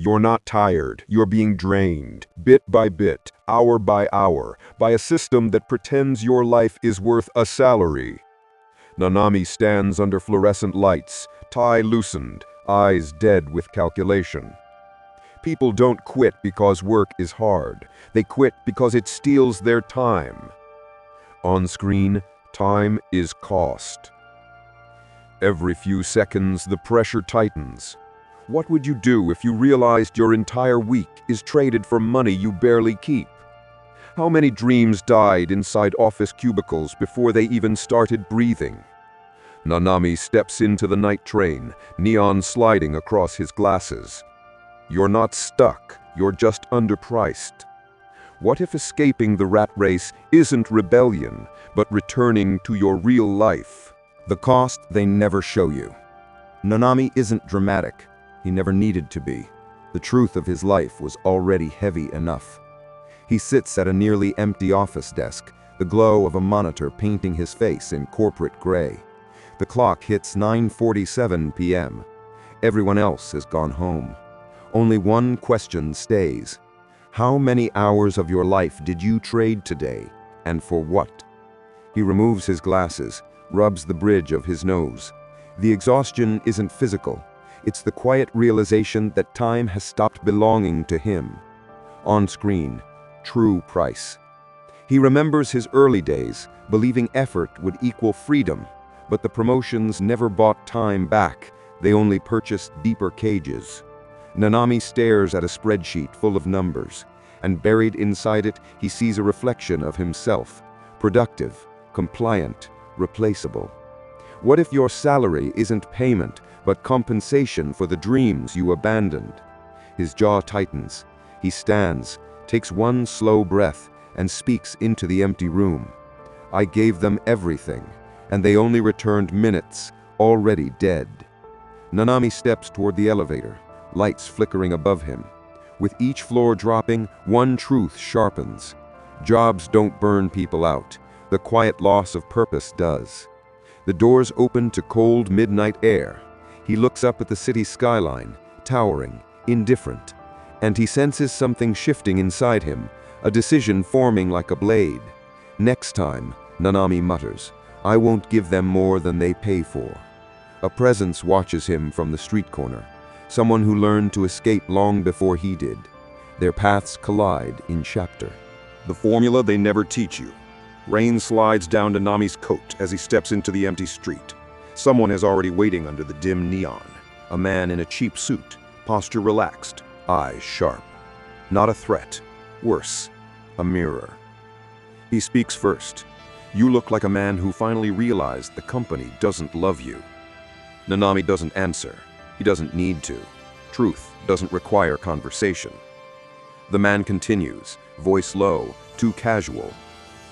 You're not tired, you're being drained, bit by bit, hour by hour, by a system that pretends your life is worth a salary. Nanami stands under fluorescent lights, tie loosened, eyes dead with calculation. People don't quit because work is hard. They quit because it steals their time. On screen, time is cost. Every few seconds, the pressure tightens. What would you do if you realized your entire week is traded for money you barely keep? How many dreams died inside office cubicles before they even started breathing? Nanami steps into the night train, neon sliding across his glasses. You're not stuck, you're just underpriced. What if escaping the rat race isn't rebellion, but returning to your real life? The cost they never show you. Nanami isn't dramatic. He never needed to be. The truth of his life was already heavy enough. He sits at a nearly empty office desk, the glow of a monitor painting his face in corporate gray. The clock hits 9:47 p.m. Everyone else has gone home. Only one question stays. How many hours of your life did you trade today, and for what? He removes his glasses, rubs the bridge of his nose. The exhaustion isn't physical. It's the quiet realization that time has stopped belonging to him. On screen, true price. He remembers his early days, believing effort would equal freedom, but the promotions never bought time back. They only purchased deeper cages. Nanami stares at a spreadsheet full of numbers, and buried inside it, he sees a reflection of himself, productive, compliant, replaceable. What if your salary isn't payment, but compensation for the dreams you abandoned? His jaw tightens. He stands, takes one slow breath, and speaks into the empty room. I gave them everything, and they only returned minutes, already dead. Nanami steps toward the elevator, lights flickering above him. With each floor dropping, one truth sharpens. Jobs don't burn people out. The quiet loss of purpose does. The doors open to cold midnight air. He looks up at the city skyline, towering, indifferent, and he senses something shifting inside him, a decision forming like a blade. Next time, Nanami mutters, I won't give them more than they pay for. A presence watches him from the street corner, someone who learned to escape long before he did. Their paths collide in chapter. The formula they never teach you. Rain slides down Nanami's coat as he steps into the empty street. Someone is already waiting under the dim neon. A man in a cheap suit, posture relaxed, eyes sharp. Not a threat. Worse, a mirror. He speaks first. You look like a man who finally realized the company doesn't love you. Nanami doesn't answer. He doesn't need to. Truth doesn't require conversation. The man continues, voice low, too casual.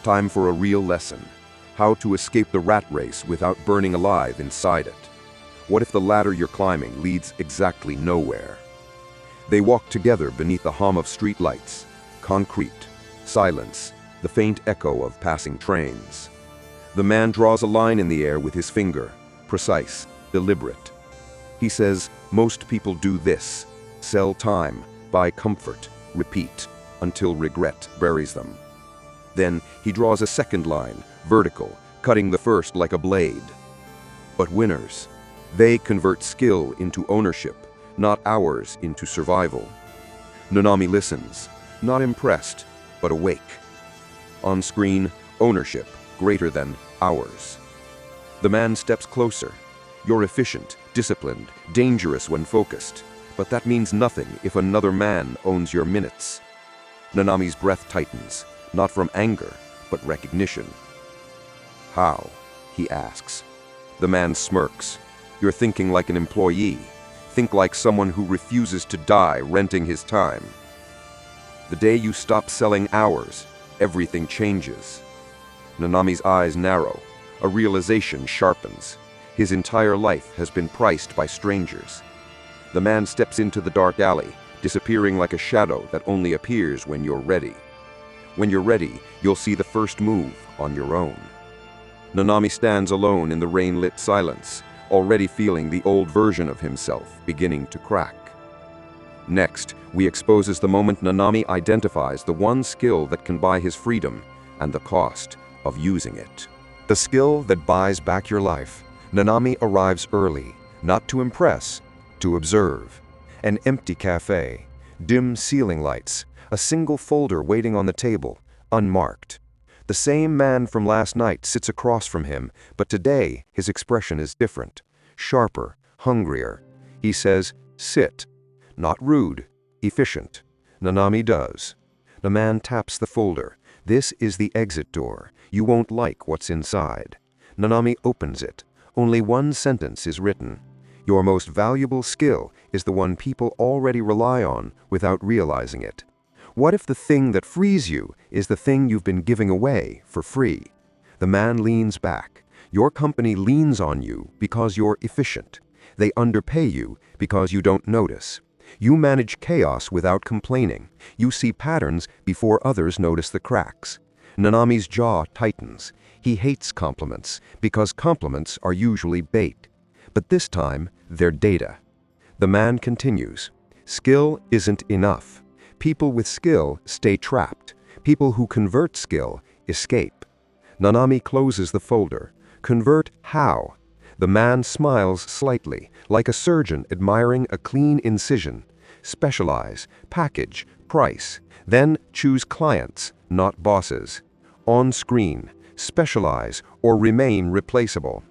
Time for a real lesson. How to escape the rat race without burning alive inside it. What if the ladder you're climbing leads exactly nowhere? They walk together beneath the hum of streetlights. Concrete, silence, the faint echo of passing trains. The man draws a line in the air with his finger, precise, deliberate. He says, most people do this. Sell time, buy comfort, repeat, until regret buries them. Then he draws a second line, vertical, cutting the first like a blade. But winners, they convert skill into ownership, not hours into survival. Nanami listens, not impressed, but awake. On screen, ownership greater than hours. The man steps closer. You're efficient, disciplined, dangerous when focused, but that means nothing if another man owns your minutes. Nanami's breath tightens, not from anger, but recognition. How? He asks. The man smirks. You're thinking like an employee. Think like someone who refuses to die renting his time. The day you stop selling hours, everything changes. Nanami's eyes narrow. A realization sharpens. His entire life has been priced by strangers. The man steps into the dark alley, disappearing like a shadow that only appears when you're ready. When you're ready, you'll see the first move on your own. Nanami stands alone in the rain-lit silence, already feeling the old version of himself beginning to crack. Next, we exposes the moment Nanami identifies the one skill that can buy his freedom and the cost of using it. The skill that buys back your life. Nanami arrives early, not to impress, to observe. An empty cafe, dim ceiling lights, a single folder waiting on the table, unmarked. The same man from last night sits across from him, but today his expression is different, sharper, hungrier. He says, "Sit." Not rude, efficient. Nanami does. The man taps the folder. "This is the exit door. You won't like what's inside." Nanami opens it. Only one sentence is written. Your most valuable skill is the one people already rely on without realizing it. What if the thing that frees you is the thing you've been giving away for free? The man leans back. Your company leans on you because you're efficient. They underpay you because you don't notice. You manage chaos without complaining. You see patterns before others notice the cracks. Nanami's jaw tightens. He hates compliments because compliments are usually bait. But this time, they're data. The man continues. Skill isn't enough. People with skill stay trapped. People who convert skill escape. Nanami closes the folder. Convert how? The man smiles slightly, like a surgeon admiring a clean incision. Specialize, package, price. Then choose clients, not bosses. On screen, specialize or remain replaceable.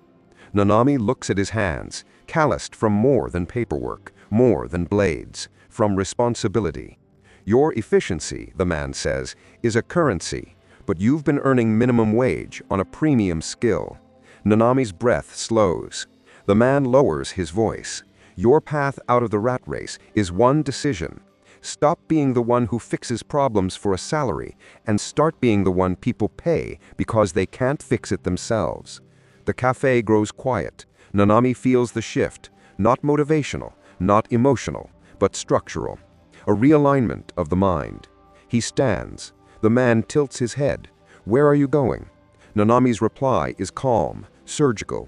Nanami looks at his hands, calloused from more than paperwork, more than blades, from responsibility. Your efficiency, the man says, is a currency, but you've been earning minimum wage on a premium skill. Nanami's breath slows. The man lowers his voice. Your path out of the rat race is one decision. Stop being the one who fixes problems for a salary and start being the one people pay because they can't fix it themselves. The cafe grows quiet. Nanami feels the shift, not motivational, not emotional, but structural. A realignment of the mind. He stands. The man tilts his head. Where are you going? Nanami's reply is calm, surgical.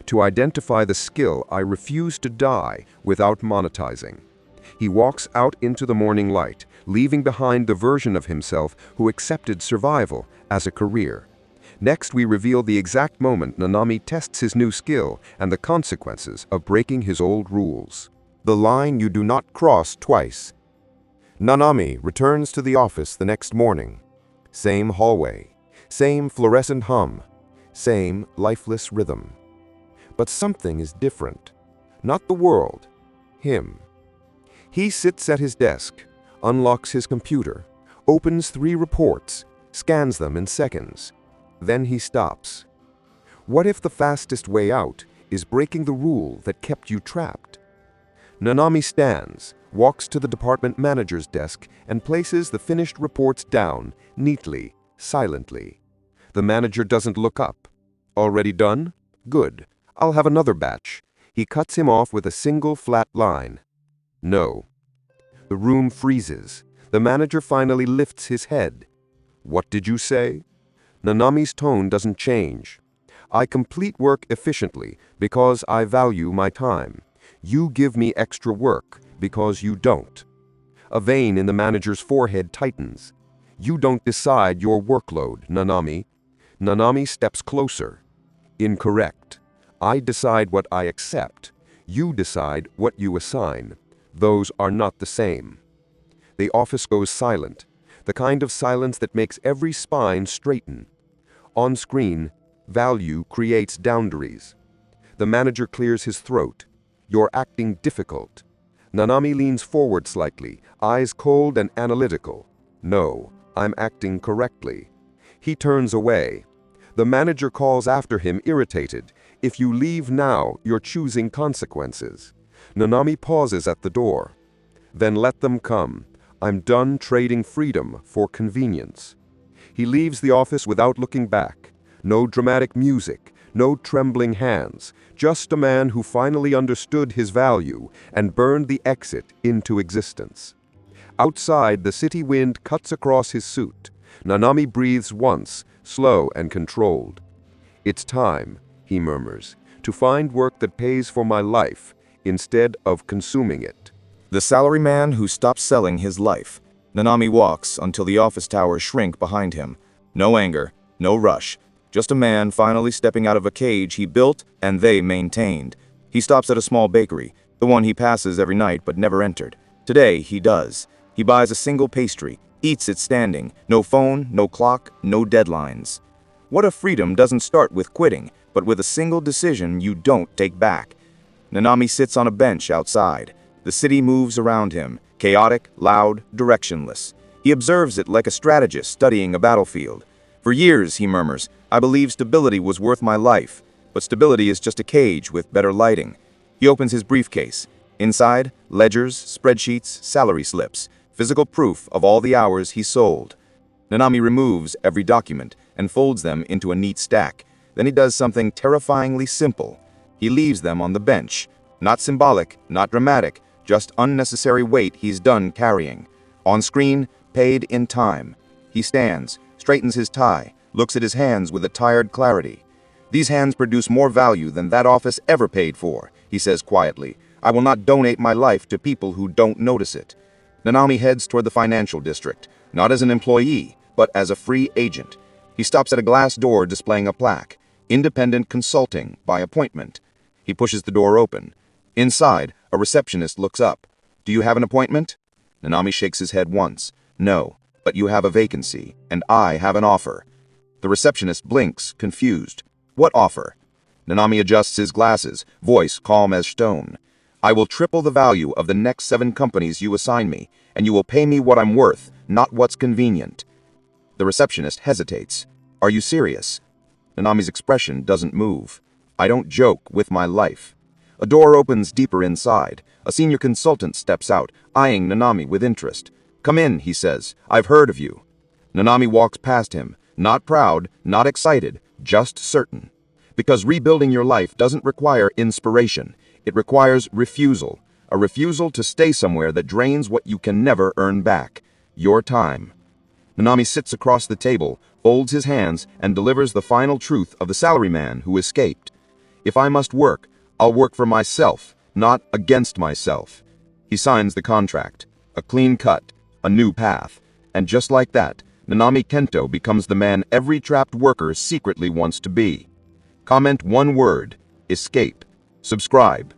To identify the skill I refuse to die without monetizing. He walks out into the morning light, leaving behind the version of himself who accepted survival as a career. Next, we reveal the exact moment Nanami tests his new skill and the consequences of breaking his old rules. The line you do not cross twice. Nanami returns to the office the next morning. Same hallway, same fluorescent hum, same lifeless rhythm. But something is different. Not the world, him. He sits at his desk, unlocks his computer, opens 3 reports, scans them in seconds. Then he stops. What if the fastest way out is breaking the rule that kept you trapped? Nanami stands, walks to the department manager's desk, and places the finished reports down, neatly, silently. The manager doesn't look up. Already done? Good. I'll have another batch. He cuts him off with a single flat line. No. The room freezes. The manager finally lifts his head. What did you say? Nanami's tone doesn't change. I complete work efficiently because I value my time. You give me extra work because you don't. A vein in the manager's forehead tightens. You don't decide your workload, Nanami. Nanami steps closer. Incorrect. I decide what I accept. You decide what you assign. Those are not the same. The office goes silent, the kind of silence that makes every spine straighten. On screen, value creates boundaries. The manager clears his throat. You're acting difficult. Nanami leans forward slightly, eyes cold and analytical. No, I'm acting correctly. He turns away. The manager calls after him, irritated. If you leave now, you're choosing consequences. Nanami pauses at the door. Then let them come. I'm done trading freedom for convenience. He leaves the office without looking back. No dramatic music, no trembling hands, just a man who finally understood his value and burned the exit into existence. Outside, the city wind cuts across his suit. Nanami breathes once, slow and controlled. It's time, he murmurs, to find work that pays for my life instead of consuming it. The salaryman who stopped selling his life. Nanami walks until the office towers shrink behind him. No anger, no rush. Just a man finally stepping out of a cage he built and they maintained. He stops at a small bakery, the one he passes every night but never entered. Today he does. He buys a single pastry, eats it standing. No phone, no clock, no deadlines. What if freedom doesn't start with quitting, but with a single decision you don't take back? Nanami sits on a bench outside. The city moves around him, chaotic, loud, directionless. He observes it like a strategist studying a battlefield. For years, he murmurs, I believed stability was worth my life, but stability is just a cage with better lighting. He opens his briefcase. Inside, ledgers, spreadsheets, salary slips, physical proof of all the hours he sold. Nanami removes every document and folds them into a neat stack. Then he does something terrifyingly simple. He leaves them on the bench. Not symbolic, not dramatic, just unnecessary weight he's done carrying. On screen, paid in time. He stands, straightens his tie, looks at his hands with a tired clarity. These hands produce more value than that office ever paid for, he says quietly. I will not donate my life to people who don't notice it. Nanami heads toward the financial district, not as an employee, but as a free agent. He stops at a glass door displaying a plaque, Independent Consulting by appointment. He pushes the door open. Inside, a receptionist looks up. Do you have an appointment? Nanami shakes his head once. No, but you have a vacancy, and I have an offer. The receptionist blinks, confused. What offer? Nanami adjusts his glasses, voice calm as stone. I will triple the value of the next 7 companies you assign me, and you will pay me what I'm worth, not what's convenient. The receptionist hesitates. Are you serious? Nanami's expression doesn't move. I don't joke with my life. A door opens deeper inside. A senior consultant steps out, eyeing Nanami with interest. Come in, he says. I've heard of you. Nanami walks past him, not proud, not excited, just certain. Because rebuilding your life doesn't require inspiration. It requires refusal. A refusal to stay somewhere that drains what you can never earn back. Your time. Nanami sits across the table, folds his hands, and delivers the final truth of the salaryman who escaped. If I must work, I'll work for myself, not against myself. He signs the contract. A clean cut, a new path. And just like that, Nanami Kento becomes the man every trapped worker secretly wants to be. Comment one word: escape. Subscribe.